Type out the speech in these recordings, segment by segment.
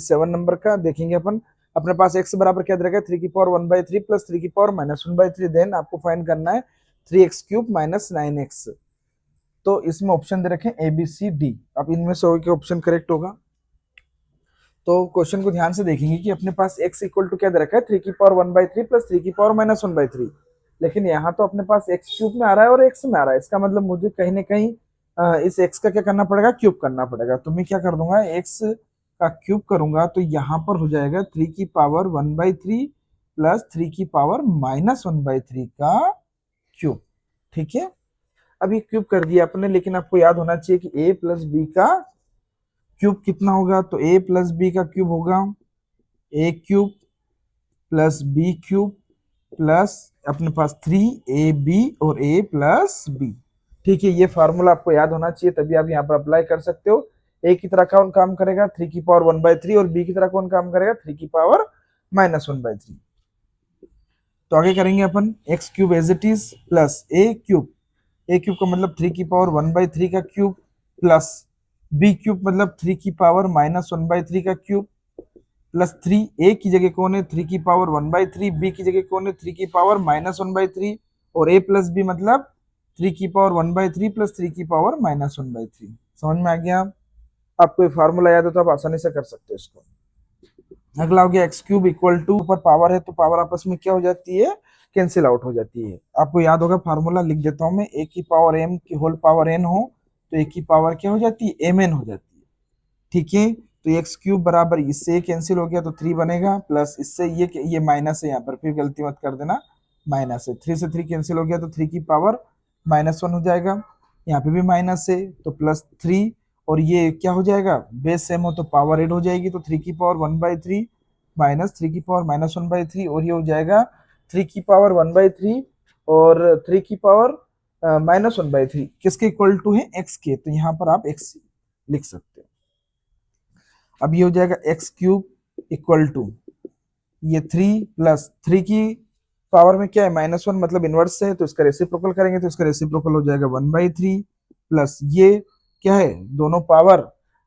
7 number का देखेंगे अपन। अपने पास x बराबर क्या दे रखा है 3 की पावर 1/3 प्लस 3 की पावर-1/3। देन आपको फाइंड करना है 3x³ माइनस 9x। तो इसमें ऑप्शन दे रखे हैं ए बी सी डी। अब इनमें से क्या ऑप्शन करेक्ट होगा? तो क्वेश्चन को ध्यान से देखेंगे कि अपने पास x इक्वल टू क्या दे रखा है 3 की पावर 1/3 प्लस 3 की पावर-1/3। लेकिन यहाँ तो अपने पास x³ में आ रहा है और x में आ रहा है। इसका मतलब मुझे कहीं ना कहीं इस x का क्या करना पड़ेगा, क्यूब करना पड़ेगा। तो मैं क्या कर दूंगा, x का क्यूब करूंगा तो यहाँ पर हो जाएगा 3 की पावर 1/3 प्लस 3 की पावर-1/3 का क्यूब। ठीक है, अभी क्यूब कर दिया अपने, लेकिन आपको याद होना चाहिए कि a प्लस बी का क्यूब कितना होगा। तो a प्लस बी का क्यूब होगा a³ प्लस b³ प्लस अपने पास 3ab और a प्लस b। ठीक है, ये फार्मूला आपको याद होना चाहिए, तभी आप यहाँ पर अप्लाई कर सकते हो। a की तरह कौन काम करेगा 3 की पावर 1/3 और b की तरह कौन काम करेगा 3 की पावर-1/3। तो आगे करेंगे अपन x³ as it is plus a³ का मतलब 3 की पावर 1/3 का क्यूब प्लस b³ मतलब 3 की पावर-1/3 का क्यूब प्लस 3 a की जगह कौन है 3 की पावर 1/3, b की जगह कौन है 3 की पावर-1/3 और a प्लस बी मतलब 3 की पावर 1/3 प्लस 3 की पावर-1/3। समझ में आ गया? आपको ये फार्मूला याद हो तो आप आसानी से कर सकते हो इसको। अगला हो गया x³ इक्वल टू, ऊपर पावर है तो पावर आपस में क्या हो जाती है, कैंसिल आउट हो जाती है। आपको याद होगा फार्मूला, लिख देता हूं मैं, a की पावर m की होल पावर n हो तो a की पावर क्या हो जाती है mn हो जाती है। ठीक है, तो x³ बराबर इससे कैंसिल हो गया तो 3 बनेगा प्लस इससे ये माइनस है, यहाँ पर फिर गलती मत कर देना, माइनस है। 3 से 3 कैंसिल हो गया तो 3 की पावर-1 हो जाएगा, यहाँ पे भी माइनस है तो +3 और ये क्या हो जाएगा, बेस सेम हो तो पावर ऐड हो जाएगी तो 3 की पावर 1/3 माइनस 3 की पावर-1/3 और ये हो जाएगा 3 की पावर 1/3 और 3 की पावर-1/3 किसके इक्वल टू है x के, तो यहाँ पर आप x लिख सकते हो। अब ये हो जाएगा x³ इक्वल टू ये 3 प्लस 3 की पावर में क्या है -1 मतलब इनवर्स है, तो इसका रेसिप्रोकल करेंगे तो इसका रेसिप्रोकल हो जाएगा 1/3 प्लस ये क्या है, दोनों पावर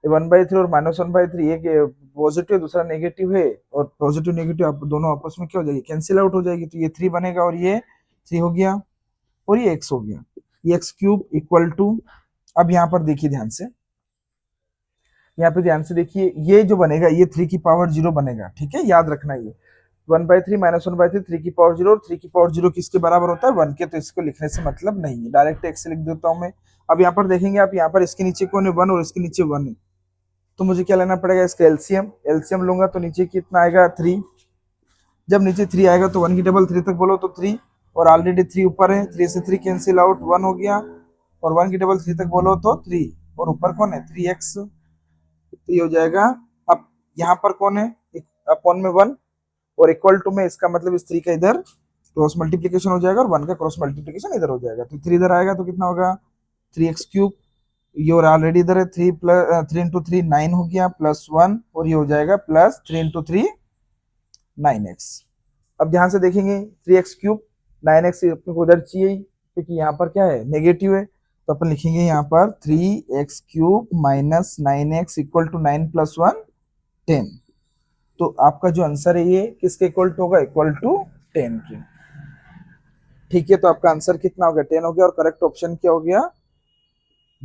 1/3 और -1/3, एक पॉजिटिव दूसरा नेगेटिव है और पॉजिटिव नेगेटिव आप दोनों आपस में क्या हो जाएगी, कैंसिल आउट हो जाएगी। तो ये 3 बनेगा और ये 3 हो गया और ये x हो गया। ये x³ इक्वल टू, अब यहाँ पर देखिए ध्यान से, यहाँ पे ध्यान से देखिए, ये जो बनेगा ये 3 की पावर 0 बनेगा। ठीक है, याद रखना ये 1/3 -1/3 3 की पावर 0 और 3 की पावर 0 किसके बराबर होता है 1 के, तो इसको लिखने से मतलब नहीं है, डायरेक्ट x लिख देता हूं मैं। अब यहाँ पर देखेंगे आप, यहाँ पर इसके नीचे कौन है 1 और इसके नीचे 1 है, तो मुझे क्या लेना पड़ेगा इसका एलसीएम। एलसीएम लूंगा तो नीचे कितना आएगा 3, जब नीचे 3 आएगा तो 1 की डबल 3 तक बोलो तो 3 और ऑलरेडी 3 ऊपर है, 3 से 3 कैंसिल आउट 1 हो गया और 1 की डबल 3 तक बोलो तो 3 और ऊपर कौन है 3x, तो ये हो जाएगा। अब यहाँ पर कौन है, अपॉन में 1 और इक्वल टू में, इसका मतलब इस 3 का इधर क्रॉस मल्टीप्लीकेशन हो जाएगा और 1 का क्रॉस मल्टीप्लीकेशन इधर हो जाएगा, तो 3 इधर आएगा तो कितना होगा 3x³, ये और ऑलरेडी इधर है 3 इंटू 3 9 हो गया प्लस 1 और ये हो जाएगा प्लस 3 इंटू 3 9x। अब ध्यान से देखेंगे 3x³ 9x अपने को उधर चाहिए क्योंकि यहाँ पर क्या है नेगेटिव है, तो अपन लिखेंगे यहाँ पर 3x³ minus 9x equal to 9 plus 1 10। तो आपका जो आंसर है ये किसके इक्वल टू होगा, इक्वल टू 10 के। ठीक है, तो आपका आंसर कितना हो गया 10 हो गया और करेक्ट ऑप्शन क्या हो गया